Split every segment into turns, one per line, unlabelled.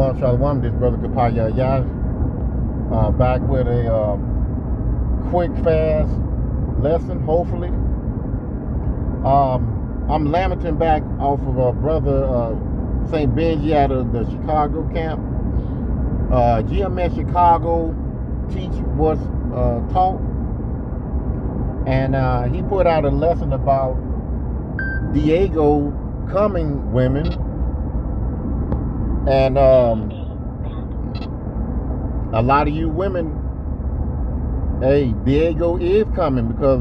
Shalom. This brother Kapaya Yah, back with a quick, fast lesson, hopefully. I'm lamenting back off of brother St. Benji out of the Chicago camp. GMS Chicago teach what's taught, and he put out a lesson about Diego coming women, and a lot of you women, hey, Diego is coming, because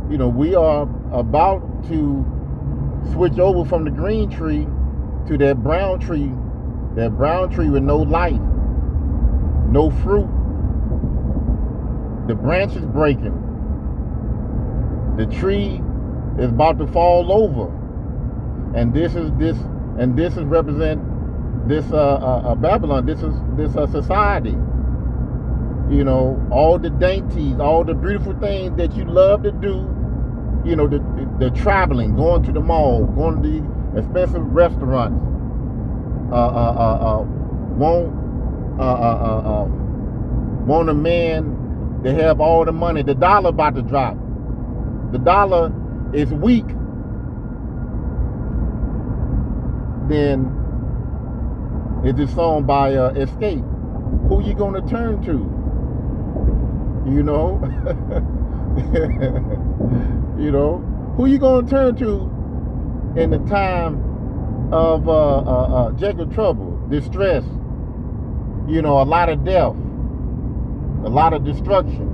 we are about to switch over from the green tree to that brown tree with no life, no fruit. The branch is breaking. The tree is about to fall over, and this is represent this Babylon. This is society. All the dainties, all the beautiful things that you love to do. The traveling, going to the mall, going to the expensive restaurants. Want a man to have all the money. The dollar about to drop. The dollar is weak. Then it's a song by Escape. Who you gonna turn to? Who you gonna turn to in the time of Jacob trouble, distress? A lot of death, a lot of destruction.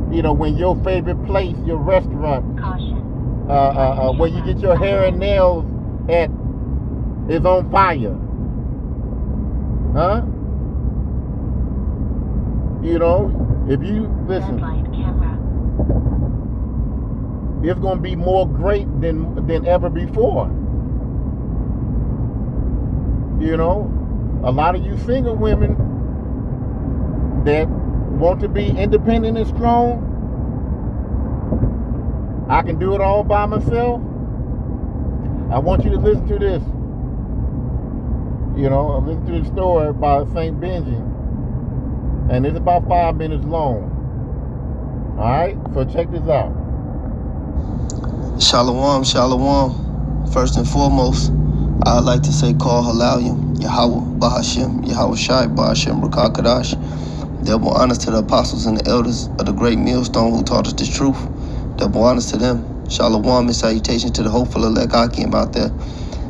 When your favorite place, your restaurant, where you get your hair and nails at, is on fire. Huh? If you listen, it's going to be more great than ever before. A lot of you single women that want to be independent and strong, I can do it all by myself. I want you to listen to this. Listen to the story by St. Benji. And it's about 5 minutes long. Alright? So check this out.
Shalom, shalom. First and foremost, I'd like to say call Halalim, Yahweh, Bahashem, Yahweh Shai, Bahashem, Rakakadash. Double honors to the apostles and the elders of the great millstone who taught us this truth. Double honors to them. Shalom and salutations to the hopeful elect Akim out there,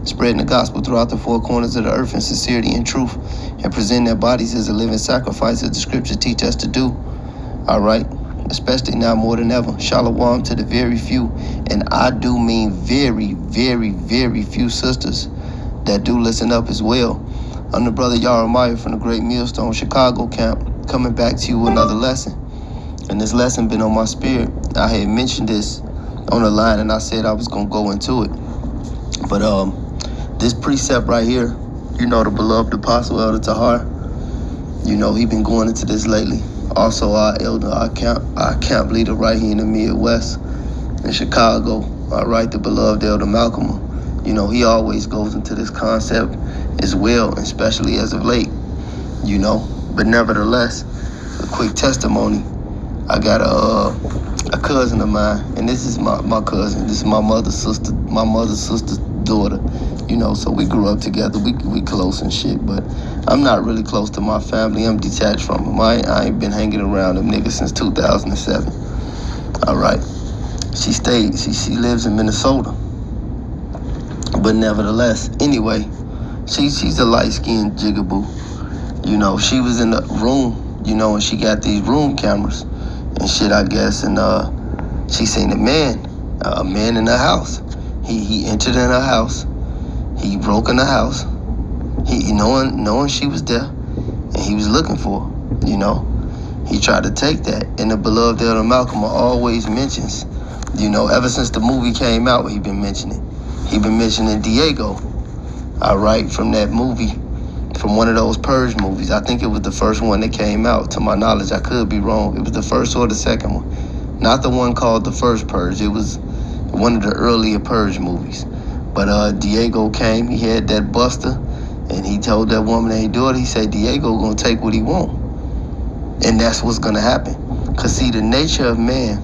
spreading the gospel throughout the four corners of the earth in sincerity and truth, and presenting their bodies as a living sacrifice as the scriptures teach us to do. All right, especially now more than ever. Shalom to the very few, and I do mean very, very, very few sisters that do listen up as well. I'm the brother Yaramiah from the Great Millstone Chicago camp, coming back to you with another lesson. And this lesson been on my spirit. I had mentioned this on the line, and I said I was gonna go into it. But this precept right here, the beloved apostle Elder Tahar, he been going into this lately. Also our elder, our camp leader right here in the Midwest in Chicago, all right, the beloved Elder Malcolm. He always goes into this concept as well, especially as of late, But nevertheless, a quick testimony. I got a cousin of mine, and this is my cousin. This is my mother's sister's daughter. So we grew up together. We close and shit, but I'm not really close to my family. I'm detached from them. I ain't been hanging around them niggas since 2007. All right. She lives in Minnesota. But nevertheless, anyway, she's a light-skinned jigaboo. She was in the room, and she got these room cameras and shit, I guess, and she seen a man in her house. He entered in her house. He broke in the house. He knowing she was there, and he was looking for her. He tried to take that, and the beloved Elder Malcolm always mentions, ever since the movie came out, he been mentioning Diego, all right, from that movie, from one of those Purge movies. I think it was the first one that came out, to my knowledge. I could be wrong. It was the first or the second one. Not the one called The First Purge. It was one of the earlier Purge movies. But Diego came, he had that buster, And he told that woman that he do it, he said, Diego gonna take what he want. And that's what's gonna happen. Cause see, the nature of man,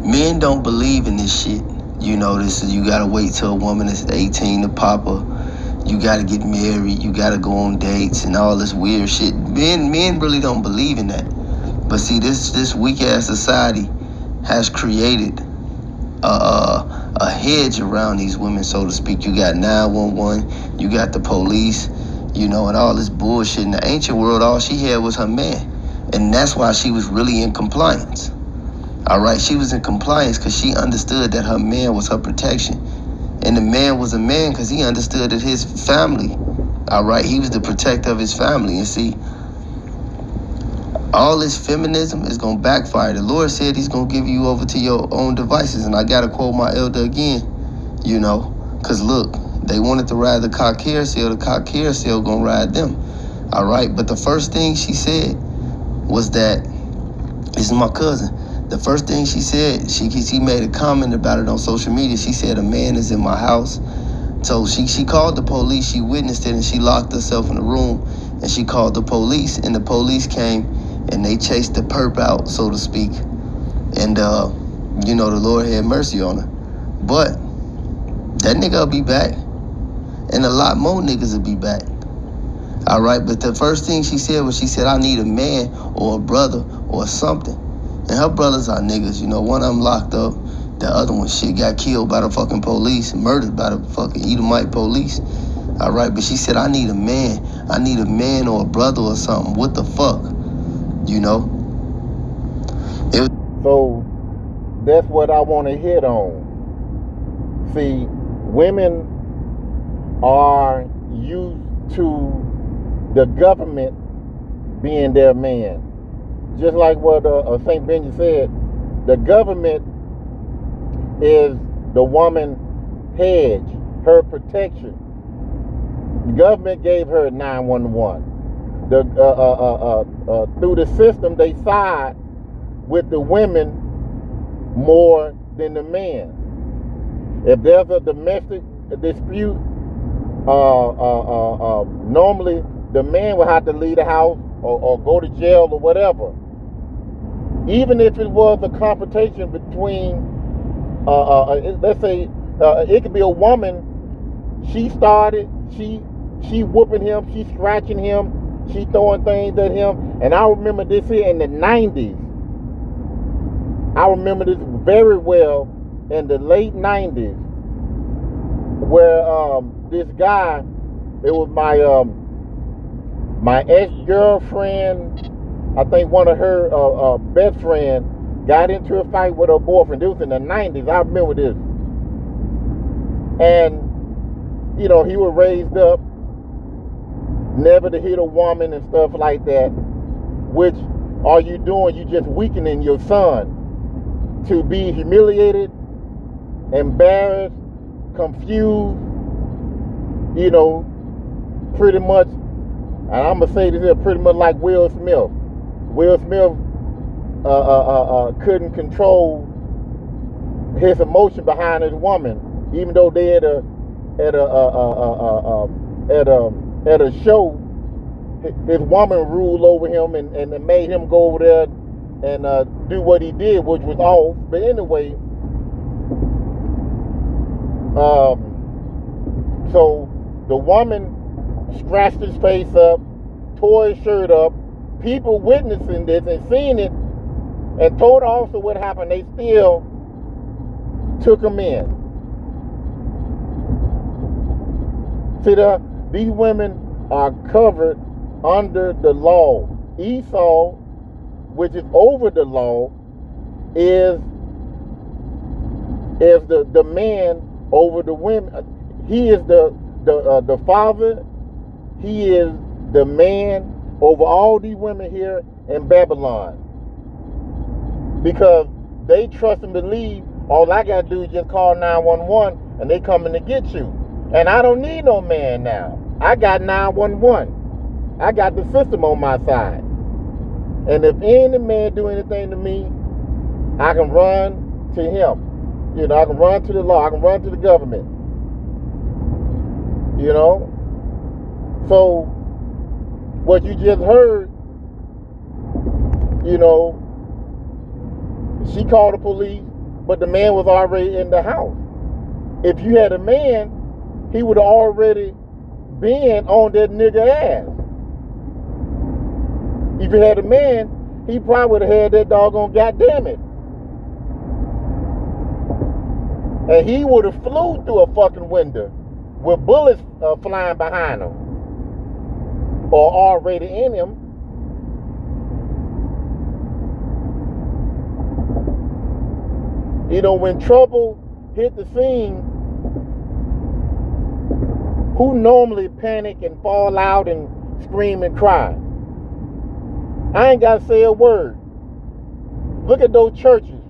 men don't believe in this shit. This is, you gotta wait till a woman is 18 to pop her. You gotta get married, you gotta go on dates and all this weird shit. Men really don't believe in that. But see, this weak ass society has created a hedge around these women, so to speak. You got 911, you got the police, and all this bullshit. In the ancient world, all she had was her man. And that's why she was really in compliance. All right, she was in compliance because she understood that her man was her protection. And the man was a man because he understood that his family, all right, he was the protector of his family. And see, all this feminism is going to backfire. The Lord said he's going to give you over to your own devices. And I got to quote my elder again, because look, they wanted to ride the cock carousel. The cock carousel going to ride them. All right, but the first thing she said was that, this is my cousin. The first thing she said, she made a comment about it on social media. She said, a man is in my house. So she called the police, she witnessed it, and she locked herself in the room, and she called the police, and the police came, and they chased the perp out, so to speak. And, the Lord had mercy on her. But that nigga will be back, and a lot more niggas will be back. All right, but the first thing she said was, she said, I need a man or a brother or something. And her brothers are niggas, one of them locked up. The other one, got killed by the fucking police, murdered by the fucking Edomite police. All right, but she said, I need a man. I need a man or a brother or something. What the fuck?
So that's what I want to hit on. See, women are used to the government being their man. Just like what St. Benjamin said, the government is the woman's hedge, her protection. The government gave her 911. Through the system, they side with the women more than the men. If there's a domestic dispute, normally the man will have to leave the house or go to jail or whatever. Even if it was a confrontation between, let's say, it could be a woman. She started, she whooping him, she scratching him, she throwing things at him. And I remember this here in the 90s. I remember this very well in the late 90s, where this guy, it was my ex-girlfriend, I think one of her best friends, got into a fight with her boyfriend. It was in the 90s. I remember this. And, he was raised up never to hit a woman and stuff like that. Which are you doing? You just weakening your son to be humiliated, embarrassed, confused, pretty much. And I'm going to say this here, pretty much like Will Smith. Will Smith couldn't control his emotion behind his woman, even though they at a show, his woman ruled over him and made him go over there and do what he did, which was off. But anyway, so the woman scratched his face up, tore his shirt up. People witnessing this and seeing it and told also what happened, they still took him in. See, these women are covered under the law. Esau, which is over the law, is the man over the women. He is the father. He is the man over all these women here in Babylon, because they trust and believe all I gotta do is just call 911 and they coming to get you. And I don't need no man now. I got 911. I got the system on my side. And if any man do anything to me, I can run to him. I can run to the law. I can run to the government. You know? So, what you just heard, you know, she called the police, but the man was already in the house. If you had a man, he would have already been on that nigga ass. If you had a man, he probably would have had that doggone goddamn it. And he would have flew through a fucking window with bullets flying behind him or already in him. You know, when trouble hit the scene, who normally panic and fall out and scream and cry? I ain't got to say a word. Look at those churches.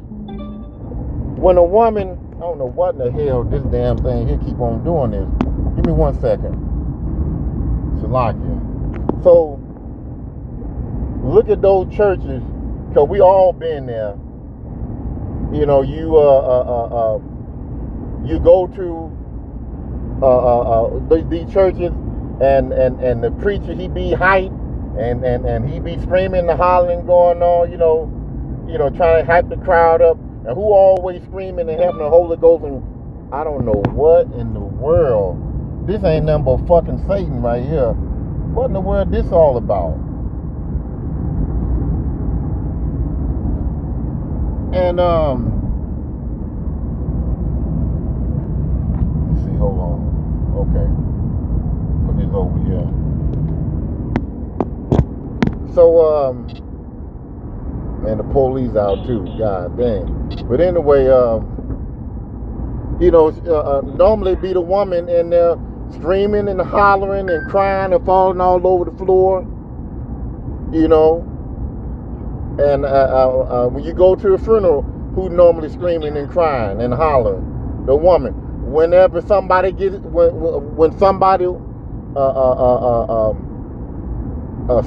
When a woman, I don't know what in the hell this damn thing here keep on doing this. Give me 1 second. Shalakia. So, look at those churches, because we all been there. You know, you go to these churches, and the preacher, he be hype, and he be screaming and hollering going on, you know, trying to hype the crowd up. And who always screaming and having the Holy Ghost? And I don't know what in the world. This ain't nothing but fucking Satan right here. What in the world this all about? And let's see, hold on. Okay. Put this over here. So and the police out too, god dang. But anyway, you know, normally be the woman in there screaming and hollering and crying and falling all over the floor, you know. And when you go to a funeral, who normally screaming and crying and hollering? The woman. Whenever somebody gets, when somebody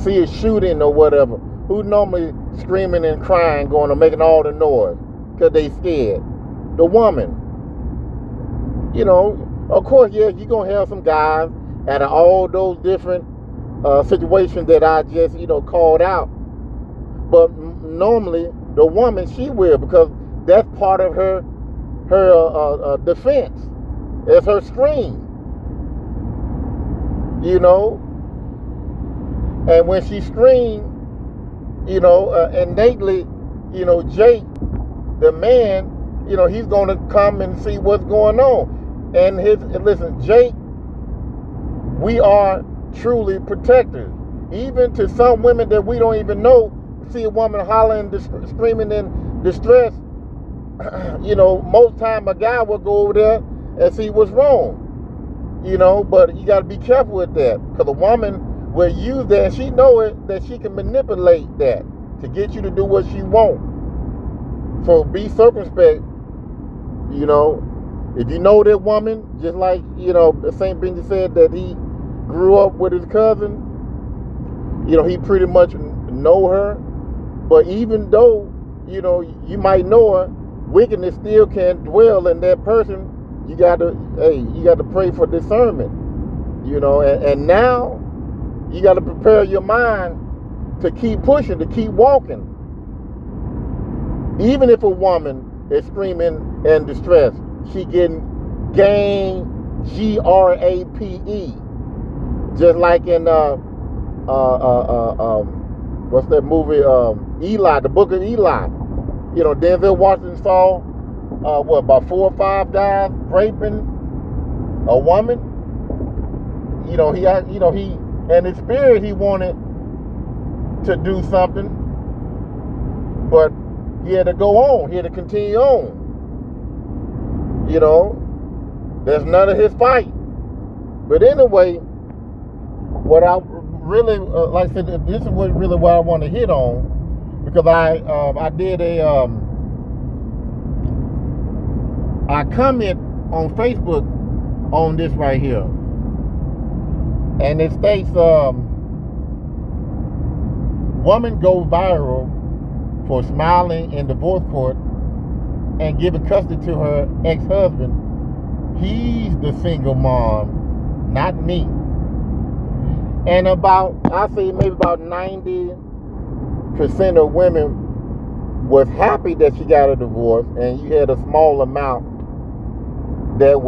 see a shooting or whatever, who normally screaming and crying, going and making all the noise because they scared? The woman. You know, of course, yeah, you're going to have some guys out of all those different situations that I just, you know, called out. But normally, the woman, she will, because that's part of her defense. It's her scream. You know? And when she screams, you know, innately, you know, Jake, the man, you know, he's going to come and see what's going on. And listen, Jake, we are truly protectors. Even to some women that we don't even know, see a woman hollering, screaming in distress, you know, most time a guy will go over there and see what's wrong. You know, but you got to be careful with that, because a woman will use that, and she know it, that she can manipulate that to get you to do what she wants. So be circumspect, you know. If you know that woman, just like, you know, St. Benji said that he grew up with his cousin, you know, he pretty much know her. But even though, you know, you might know her, wickedness still can dwell in that person. You got to pray for discernment, you know, and now you got to prepare your mind to keep pushing, to keep walking. Even if a woman is screaming in distress, she getting gain, GRAPE, just like in what's that movie, Eli, the Book of Eli. You know, Denzel Washington saw about 4 or 5 guys raping a woman. You know, he in his spirit he wanted to do something, but he had to go on. He had to continue on. You know, there's none of his fight. But anyway, what I really like I said, this is what I want to hit on, because I did I comment on Facebook on this right here, and it states woman goes viral for smiling in divorce court and giving custody to her ex-husband. He's the single mom not me. And I say maybe about 90% of women was happy that she got a divorce, and you had a small amount that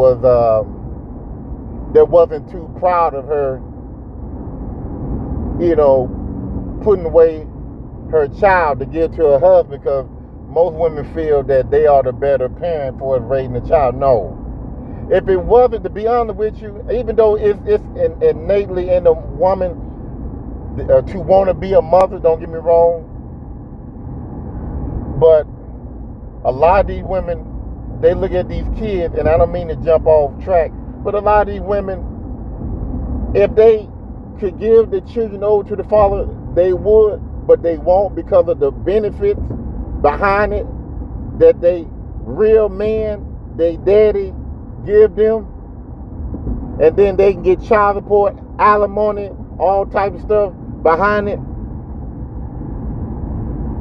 wasn't too proud of her, putting away her child to give to her husband, because most women feel that they are the better parent for raising a child. No. If it wasn't, to be honest with you, even though it's innately in a woman to want to be a mother, don't get me wrong, but a lot of these women, they look at these kids, and I don't mean to jump off track, but a lot of these women, if they could give the children over to the father, they would, but they won't, because of the benefits behind it that they real man, they daddy give them, and then they can get child support, alimony, all type of stuff behind it.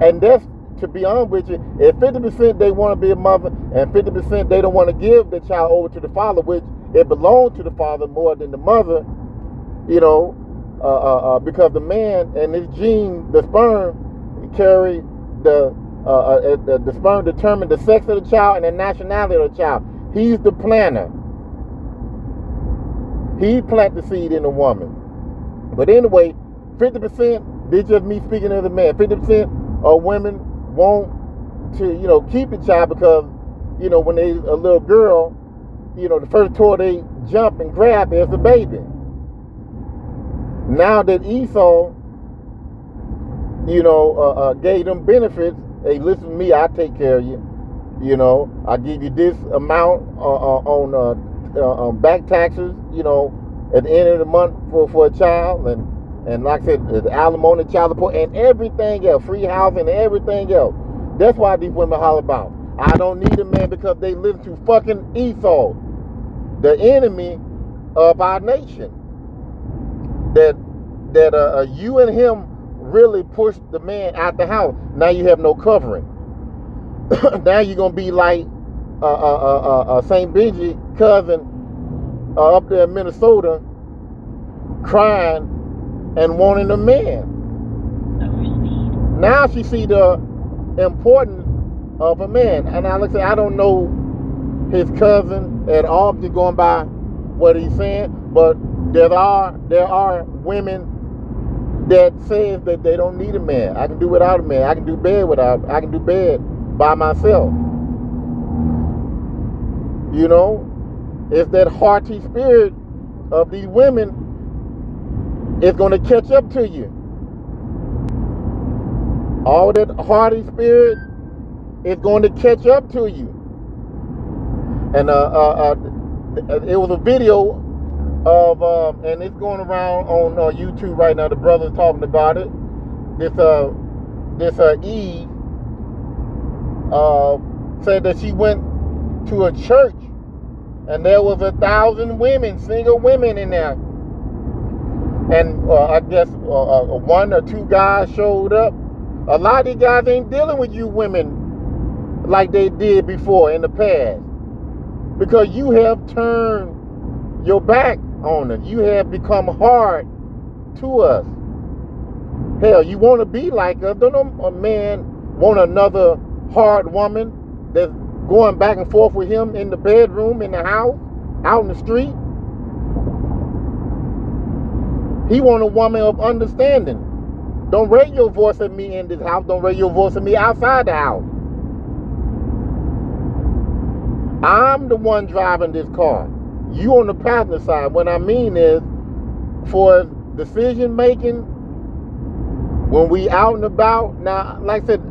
And that's, to be honest with you, if 50% they want to be a mother and 50% they don't want to give the child over to the father, which it belongs to the father more than the mother, because the man and his gene, the sperm, carry the sperm determine the sex of the child and the nationality of the child. He's the planter. He plant the seed in the woman. But anyway, 50%, this just me speaking as a man, 50% of women want to, keep the child because, when they a little girl, the first toy they jump and grab is the baby. Now that Esau, gave them benefits, hey, listen to me, I take care of you. I give you this amount on back taxes, at the end of the month for a child, and like I said, the alimony, child support, and everything else, free housing, and everything else. That's why these women holler about, I don't need a man, because they live to fucking Esau, the enemy of our nation. That you and him really pushed the man out the house. Now you have no covering. Now you're gonna be like St. Benji cousin up there in Minnesota, crying and wanting a man. Now she see the importance of a man. And like I say, I don't know his cousin at all, just going by what he's saying, but there are women that says that they don't need a man. I can do without a man. I can do bed by myself. It's that hearty spirit of these women is going to catch up to you. All that hearty spirit is going to catch up to you. And it was a video of, and it's going around on YouTube right now. The brother's talking about it. This Eve said that she went to a church and there was 1,000 women, single women in there. And I guess 1 or 2 guys showed up. A lot of these guys ain't dealing with you women like they did before in the past, because you have turned your back on us. You have become hard to us. Hell, you want to be like us. Don't a man want another hard woman that's going back and forth with him in the bedroom, in the house, out in the street? He want a woman of understanding. Don't raise your voice at me in this house. Don't raise your voice at me outside the house. I'm the one driving this car. You on the passenger side. What I mean is, for decision making, when we out and about. Now, like I said,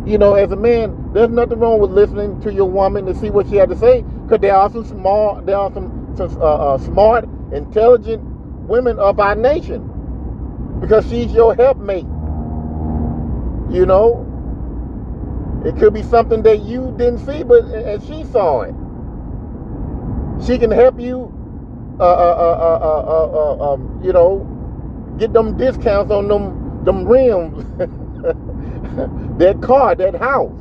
as a man, there's nothing wrong with listening to your woman to see what she had to say, because there are some smart, intelligent women of our nation, because she's your helpmate. It could be something that you didn't see, but and she saw it. She can help you, get them discounts on them rims, that car, that house.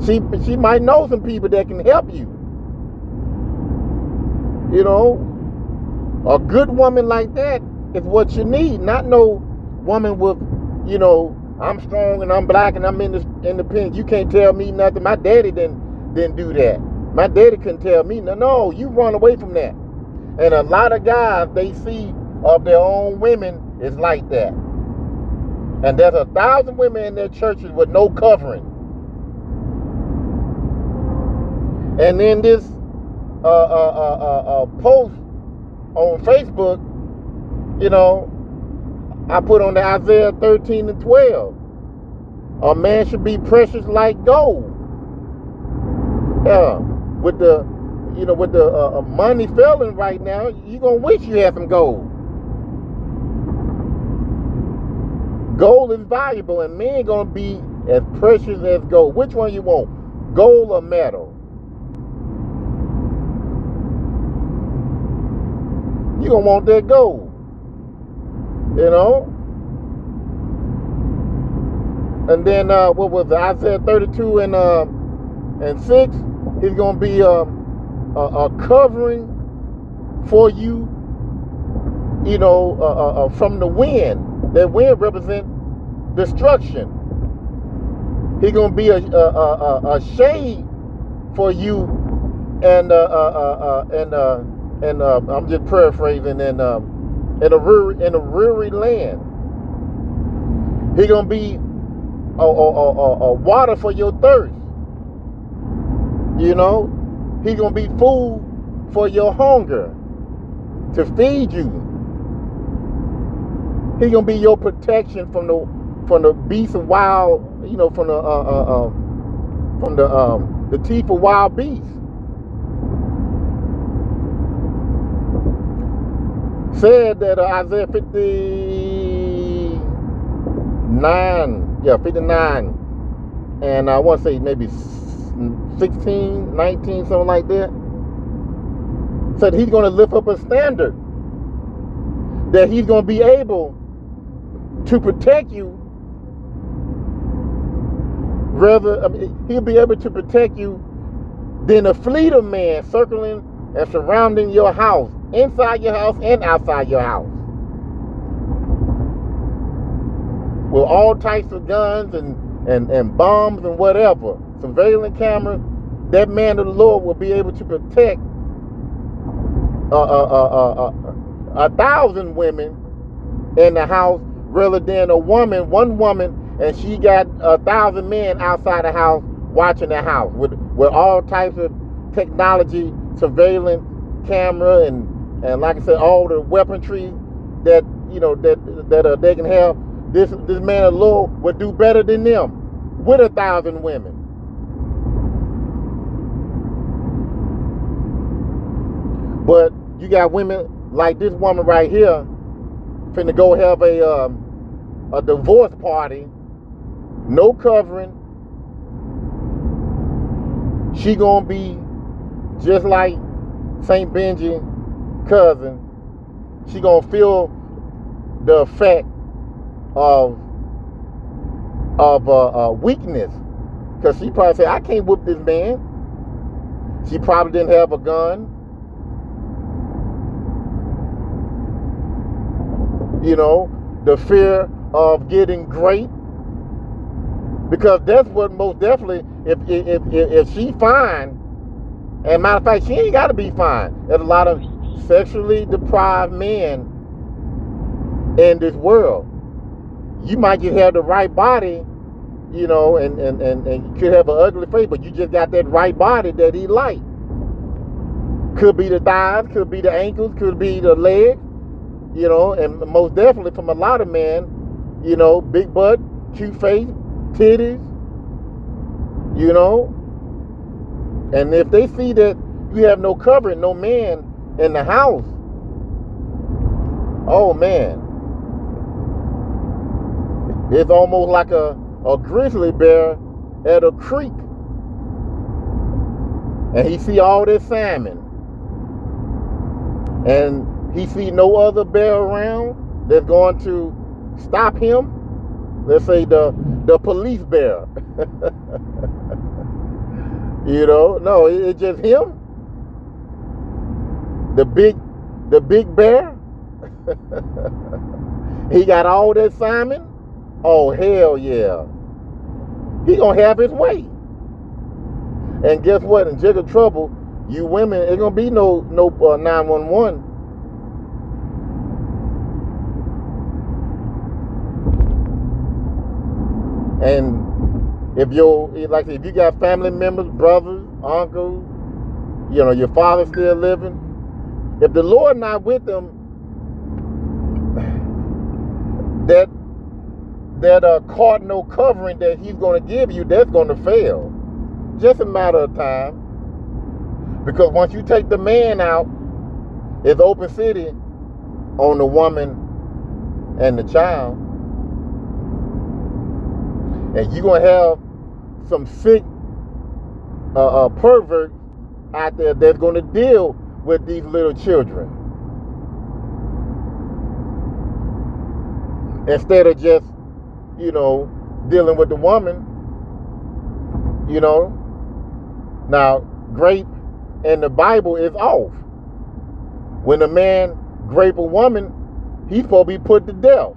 She might know some people that can help you. A good woman like that is what you need, not no woman with, you know, I'm strong and I'm black and I'm independent. You can't tell me nothing. My daddy didn't do that. My daddy couldn't tell me nothing. No, you run away from that. And a lot of guys they see of their own women is like that. And there's 1,000 women in their churches with no covering. And then this post on Facebook, you know, I put on the Isaiah 13 and 12. A man should be precious like gold. Yeah, with the money failing right now, you gonna wish you had some gold. Gold is valuable, and men gonna be as precious as gold. Which one you want, gold or metal? You gonna want that gold, you know. And then what was it? Isaiah 32 and 6? He's gonna be a covering for you, you know, from the wind. That wind represents destruction. He's gonna be a shade for you, and I'm just paraphrasing, in a weary land. He's gonna be a water for your thirst. You know, he's gonna be food for your hunger, to feed you. He's gonna be your protection from the beasts of wild, you know, from the teeth of wild beasts. Said that Isaiah 59, and I want to say maybe 16, 19, something like that. Said he's going to lift up a standard, that he's going to be able to protect you. He'll be able to protect you than a fleet of men circling and surrounding your house, inside your house and outside your house, with all types of guns and bombs and whatever, surveillance cameras. That man of the Lord will be able to protect 1,000 women in the house, rather than one woman, and she got 1,000 men outside the house watching the house with all types of technology, surveillance camera, and like I said, all the weaponry that you know that they can have. This man of the Lord would do better than them with 1,000 women. But you got women like this woman right here, finna go have a divorce party, no covering. She gonna be just like St. Benji cousin. She gonna feel the effect of weakness, because she probably said, I can't whoop this man. She probably didn't have a gun. You know, the fear of getting raped, because that's what most definitely, if she fine, and matter of fact, she ain't got to be fine. There's a lot of sexually deprived men in this world. You might just have the right body, you know, and you could have an ugly face, but you just got that right body that he like. Could be the thighs, could be the ankles, could be the legs, you know, and most definitely from a lot of men, you know, big butt, cute face, titties, you know. And if they see that you have no covering, no man in the house, oh man, it's almost like a grizzly bear at a creek, and he see all this salmon, and he see no other bear around that's going to stop him. Let's say the police bear. You know, no, it's just him. The big The big bear? He got all that Simon? Oh, hell yeah. He gonna have his way. And guess what? In jigger trouble, you women, it gonna be no 911. And if you got family members, brothers, uncles, your father still living, if the Lord not with them, that cardinal covering that he's going to give you, that's going to fail. Just a matter of time. Because once you take the man out, it's open city on the woman and the child. And you're going to have some sick pervert out there that's going to deal with these little children. Instead of just, dealing with the woman, Now, grape in the Bible is off. When a man grape a woman, he's supposed to be put to death.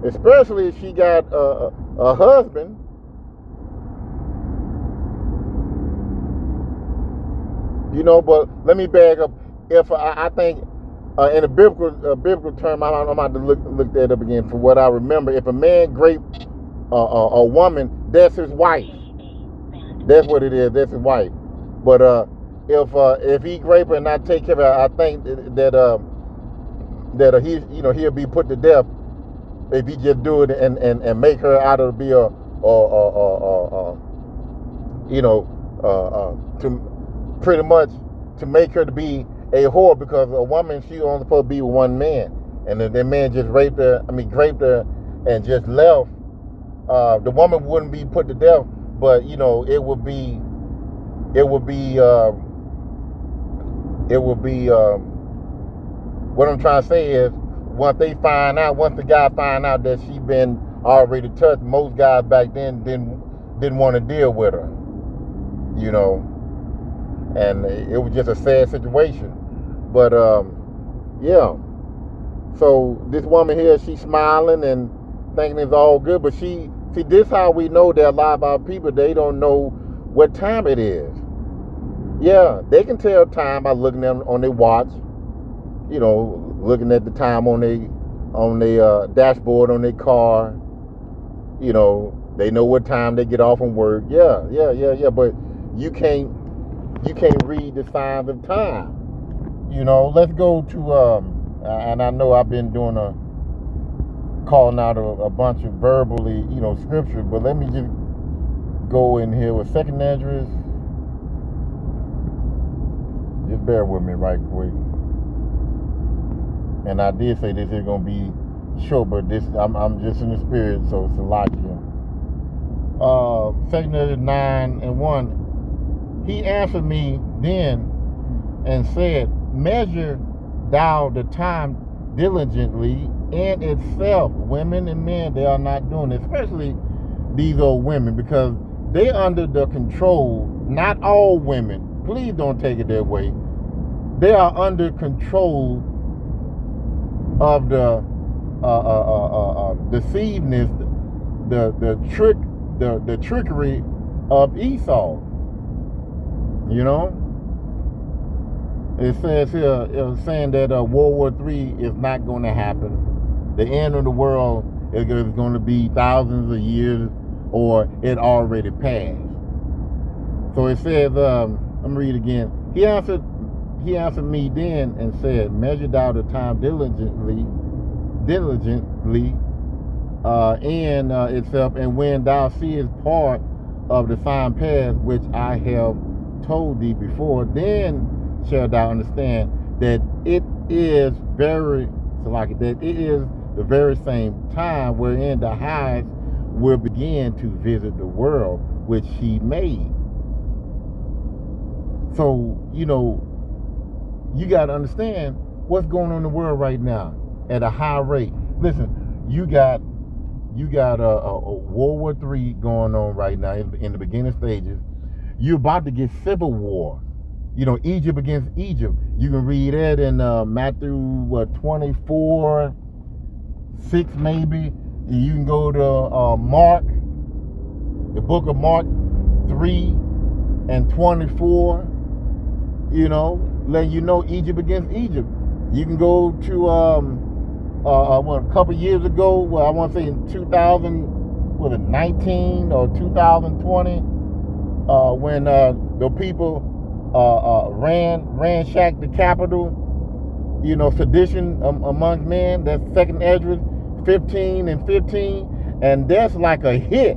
Especially if she got a husband. But let me back up. If I think in a biblical term, I'm about to look that up again. From what I remember, if a man grape a woman, that's his wife. That's what it is. That's his wife. But if he grape her and not take care of her, I think that he'll be put to death if he just do it and make her out of be to pretty much to make her to be a whore, because a woman, she only supposed to be with one man, and if that man just graped her and just left, the woman wouldn't be put to death, but it would be what I'm trying to say is, once the guy find out that she been already touched, most guys back then didn't want to deal with her, and it was just a sad situation. But yeah, so this woman here, she's smiling and thinking it's all good, but this how we know that a lot of our people, they don't know what time it is. Yeah, they can tell time by looking at on their watch, looking at the time on their dashboard on their car. They know what time they get off from work. Yeah. But you can't read the signs of time. Let's go to and I know I've been doing calling out a bunch of verbally, scripture, but let me just go in here with 2nd Esdras. Just bear with me right quick. And I did say this is gonna be short, but I'm just in the spirit, so it's a lot here. 2nd Esdras 9:1. He answered me then and said, measure thou the time diligently in itself. Women and men, they are not doing it, especially these old women, because they under the control, not all women, please don't take it that way, they are under control of the deceiveness, the trickery of Esau. It says here, it's saying that World War III is not going to happen. The end of the world is going to be thousands of years, or it already passed. So it says, let me read again. He answered me then and said, measure thou the time diligently in itself, and when thou seest part of the sign pass which I have told thee before, then shalt thou understand that it is the very same time wherein the highest will begin to visit the world which he made. So, you got to understand what's going on in the world right now at a high rate. Listen, you got a World War III going on right now in the beginning stages. You're about to get civil war. Egypt against Egypt. You can read that in Matthew 24:6 maybe. You can go to Mark, the book of Mark 3:24. Letting you know Egypt against Egypt. You can go to a couple years ago. Well, I want to say in 2019 or 2020, when the people ransacked the Capitol. Sedition amongst men. That's 2nd Esdras 15:15, and that's like a hit.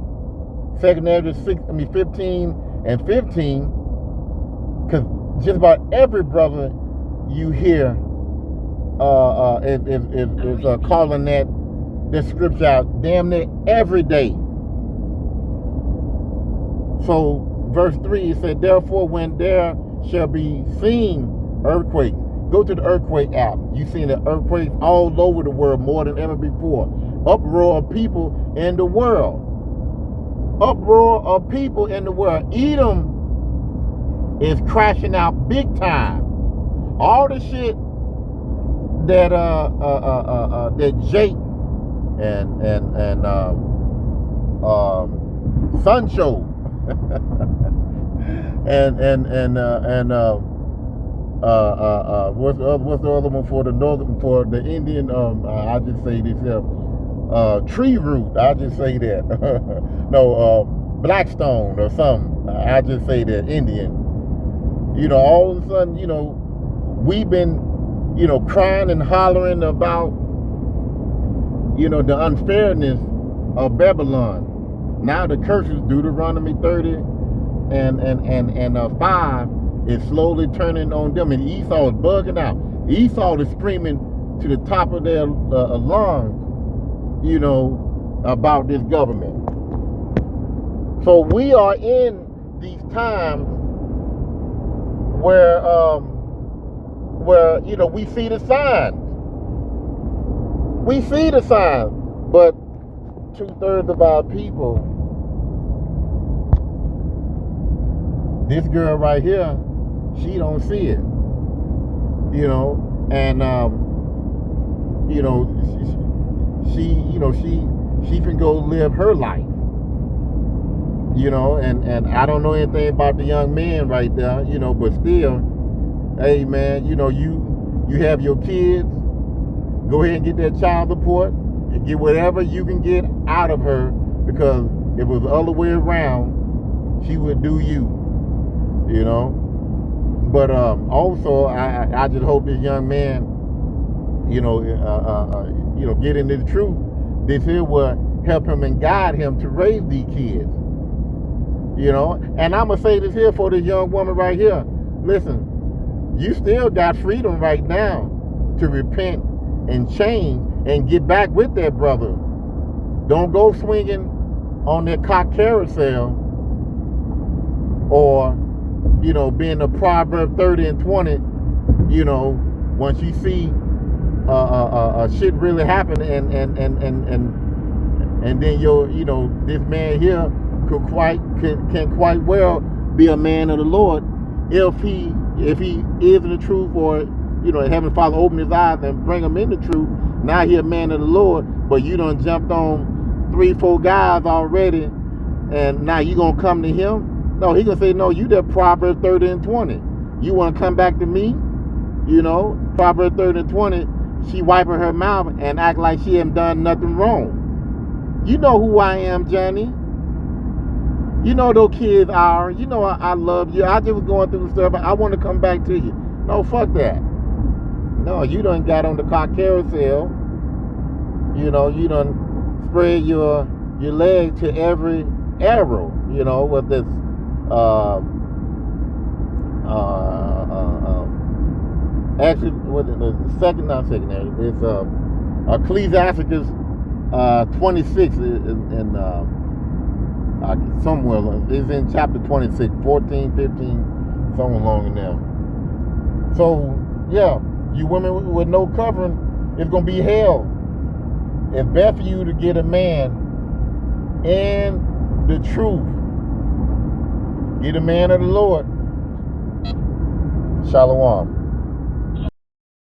2nd Esdras 15:15, because just about every brother you hear is calling that scripture out damn near every day. So verse 3, it said, therefore when there shall be seen earthquakes. Go to the earthquake app. You've seen the earthquakes all over the world more than ever before. Uproar of people in the world. Uproar of people in the world. Edom is crashing out big time. All the shit that that Jake and Sancho what's the other one for the northern, for the Indian? I just say this here. Tree root. I just say that. No, Blackstone or something. I just say that Indian. All of a sudden, we've been, crying and hollering about, the unfairness of Babylon. Now the curses, Deuteronomy 30 and 5, is slowly turning on them, and Esau is bugging out. Esau is screaming to the top of their lungs, about this government. So we are in these times where we see the signs. We see the signs, but 2/3 of our people, this girl right here, she don't see it, and she can go live her life, and I don't know anything about the young man right there, but still, hey man, you have your kids, go ahead and get that child support and get whatever you can get out of her, because if it was the other way around, she would do you. But also I just hope this young man, get into the truth. This here will help him and guide him to raise these kids. And I'm gonna say this here for this young woman right here. Listen, you still got freedom right now to repent and change and get back with that brother. Don't go swinging on that cock carousel, or being a Proverb 30 and 20, once you see shit really happen, and then this man here can quite well be a man of the Lord if he is in the truth, or Heavenly Father open his eyes and bring him in the truth. Now he a man of the Lord, but you done jumped on 3-4 guys already, and now you gonna come to him? No, he gonna say, no, you that Proverbs 30 and 20. You wanna come back to me? Proverbs 30 and 20, she wiping her mouth and act like she ain't done nothing wrong. You know who I am, Johnny. Those kids are. I love you. I just was going through the stuff. I want to come back to you. No, fuck that. No, you done got on the cock carousel. You done spread your leg to every arrow. With this actually, what is the second? Not second area. It's Ecclesiasticus 26 in somewhere. It's in chapter 26, 14, 15, somewhere along in there. So yeah, you women with no covering, it's gonna be hell. It's best for you to get a man in the truth. Get a man of the Lord. Shalom.